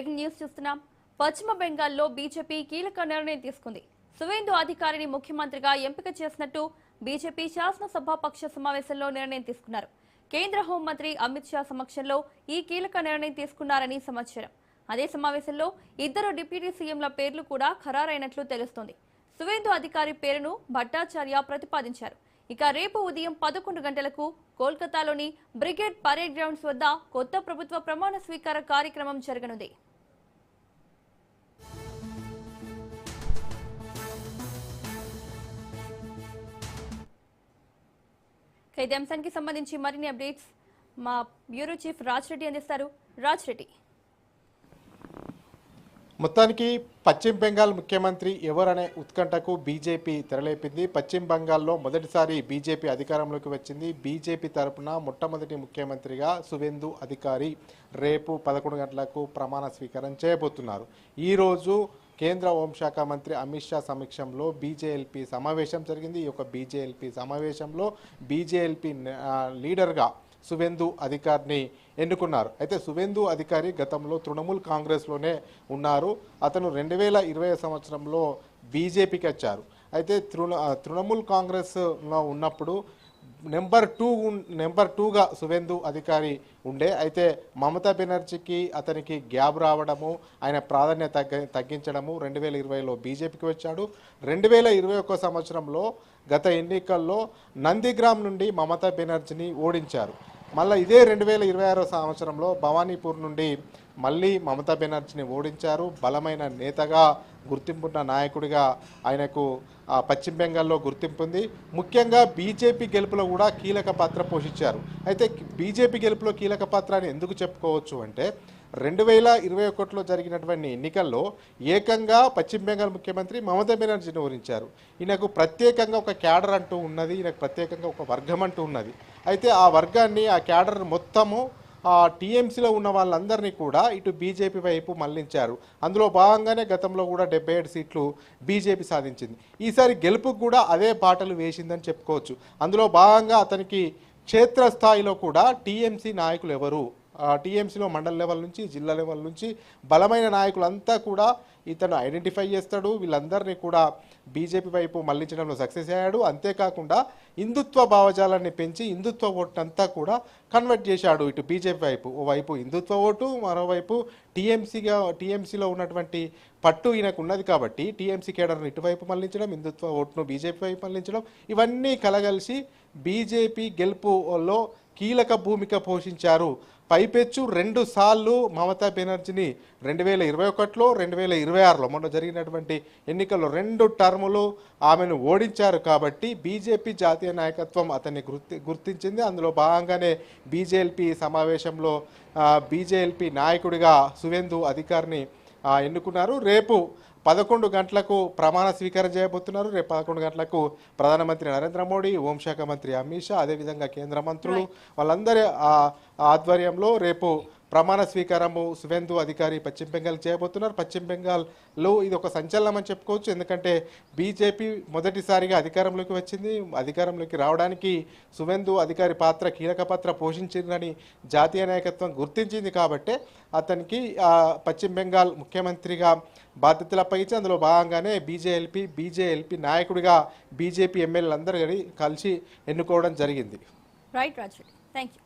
Breaking news చూస్తున్నాం. పశ్చిమ బెంగాల్లో బీజేపీ కీలక నిర్ణయం తీసుకుంది. సువేందు అధికారిని ముఖ్యమంత్రిగా ఎంపిక చేసినట్టు బీజేపీ శాసనసభ పక్ష సమావేశంలో నిర్ణయం తీసుకున్నారు. కేంద్ర హోంమంత్రి అమిత్ షా సమక్షంలో ఈ కీలక నిర్ణయం తీసుకున్నారని సమాచారం. అదే సమావేశంలో ఇద్దరు డిప్యూటీ సీఎంల పేర్లు కూడా ఖరారైనట్లు తెలుస్తోంది. సువేందు అధికారి పేరును భట్టాచార్య ప్రతిపాదించారు. ఇక రేపు ఉదయం 11 గంటలకు కోల్కతాలోని బ్రిగేడ్ పరేడ్ గ్రౌండ్స్ వద్ద కొత్త ప్రభుత్వ ప్రమాణ స్వీకార కార్యక్రమం జరగనుంది. ఇదే అంశానికి సంబంధించి మరిన్ని అప్డేట్స్ మా బ్యూరో చీఫ్ రాజ్ రెడ్డి అందిస్తారు. రాజ్ రెడ్డి, మొత్తానికి పశ్చిమ బెంగాల్ ముఖ్యమంత్రి ఎవరనే ఉత్కంఠకు బీజేపీ తెరలేపింది. పశ్చిమ బెంగాల్లో మొదటిసారి బీజేపీ అధికారంలోకి వచ్చింది. బీజేపీ తరపున మొట్టమొదటి ముఖ్యమంత్రిగా సువేందు అధికారి రేపు 11 గంటలకు ప్రమాణ స్వీకారం చేయబోతున్నారు. ఈరోజు కేంద్ర హోంశాఖ మంత్రి అమిత్ షా సమక్షంలో బీజేఎల్పీ సమావేశం జరిగింది. ఈ యొక్క బీజేఎల్పీ సమావేశంలో బీజేఎల్పీ లీడర్గా సువేందు అధికారిని ఎన్నుకున్నారు. అయితే సువేందు అధికారి గతంలో తృణమూల్ కాంగ్రెస్లోనే ఉన్నారు. అతను 2020 సంవత్సరంలో బీజేపీకి వచ్చారు. అయితే తృణమూల్ కాంగ్రెస్లో ఉన్నప్పుడు నెంబర్ టూగా సువేందు అధికారి ఉండే. అయితే మమతా బెనర్జీకి అతనికి గ్యాప్ రావడము, ఆయన ప్రాధాన్యత తగ్గించడము 2020లో బీజేపీకి వచ్చాడు. 2021 సంవత్సరంలో గత ఎన్నికల్లో నందిగ్రామ్ నుండి మమతా బెనర్జీని ఓడించారు. మళ్ళీ ఇదే 2026 సంవత్సరంలో భవానీపూర్ నుండి మళ్ళీ మమతా బెనర్జీని ఓడించారు. బలమైన నేతగా గుర్తింపున్న నాయకుడిగా ఆయనకు పశ్చిమ బెంగాల్లో గుర్తింపు ఉంది. ముఖ్యంగా బీజేపీ గెలుపులో కూడా కీలక పాత్ర పోషించారు. అయితే బీజేపీ గెలుపులో కీలక పాత్ర అని ఎందుకు చెప్పుకోవచ్చు అంటే 2021లో జరిగినటువంటి ఎన్నికల్లో ఏకంగా పశ్చిమ బెంగాల్ ముఖ్యమంత్రి మమతా బెనర్జీని ఓడించారు. ఈయనకు ప్రత్యేకంగా ఒక క్యాడర్ అంటూ ఉన్నది, ఈయనకు ప్రత్యేకంగా ఒక వర్గం అంటూ ఉన్నది. అయితే ఆ వర్గాన్ని, ఆ క్యాడర్ మొత్తము టీఎంసీలో ఉన్న వాళ్ళందరినీ కూడా ఇటు బీజేపీ వైపు మళ్లించారు. అందులో భాగంగానే గతంలో కూడా 77 సీట్లు బీజేపీ సాధించింది. ఈసారి గెలుపుకు కూడా అదే బాటలు వేసిందని చెప్పుకోవచ్చు. అందులో భాగంగా అతనికి క్షేత్రస్థాయిలో కూడా టీఎంసీ నాయకులు ఎవరు, టీఎంసీలో మండల లెవెల్ నుంచి జిల్లా లెవెల్ నుంచి బలమైన నాయకులంతా కూడా ఇతను ఐడెంటిఫై చేస్తాడు. వీళ్ళందరినీ కూడా బీజేపీ వైపు మళ్లించడంలో సక్సెస్ అయ్యాడు. అంతేకాకుండా హిందుత్వ భావజాలాన్ని పెంచి హిందుత్వ ఓటునంతా కూడా కన్వర్ట్ చేశాడు ఇటు బీజేపీ వైపు. ఓవైపు హిందుత్వ ఓటు, మరోవైపు టీఎంసీలో ఉన్నటువంటి పట్టు ఈయనకు ఉన్నది కాబట్టి టీఎంసీ కేడర్ను ఇటువైపు మళ్లించడం, హిందుత్వ ఓటును బీజేపీ వైపు మళ్లించడం, ఇవన్నీ కలగలిసి బీజేపీ గెలుపులో కీలక భూమిక పోషించారు. పైపెచ్చు 2 సార్లు మమతా బెనర్జీని 2021లో 2026లో మొన్న జరిగినటువంటి ఎన్నికల్లో 2 టర్ములు ఆమెను ఓడించారు. కాబట్టి బీజేపీ జాతీయ నాయకత్వం అతన్ని గుర్తించింది. అందులో భాగంగానే బీజేఎల్పీ సమావేశంలో బీజేఎల్పీ నాయకుడిగా సువేందు అధికారిని ఎన్నుకున్నారు. రేపు 11 గంటలకు ప్రమాణ స్వీకారం చేయబోతున్నారు. రేపు 11 గంటలకు ప్రధానమంత్రి నరేంద్ర మోడీ, హోంశాఖ మంత్రి అమిత్ షా, అదేవిధంగా కేంద్ర మంత్రులు వాళ్ళందరి ఆధ్వర్యంలో రేపు ప్రమాణ స్వీకారము సువేందు అధికారి పశ్చిమ బెంగాల్ చేయబోతున్నారు. పశ్చిమ బెంగాల్లో ఇది ఒక సంచలనం అని చెప్పుకోవచ్చు. ఎందుకంటే బీజేపీ మొదటిసారిగా అధికారంలోకి వచ్చింది. అధికారంలోకి రావడానికి సువేందు అధికారి పాత్ర కీలక పాత్ర పోషించిందని జాతీయ నాయకత్వం గుర్తించింది. కాబట్టి అతనికి పశ్చిమ బెంగాల్ ముఖ్యమంత్రిగా బాధ్యతలు అప్పగించి అందులో భాగంగానే బీజేఎల్పీ నాయకుడిగా బీజేపీ ఎమ్మెల్యేలందరూ కలిసి ఎన్నుకోవడం జరిగింది. Right Raj, thank you.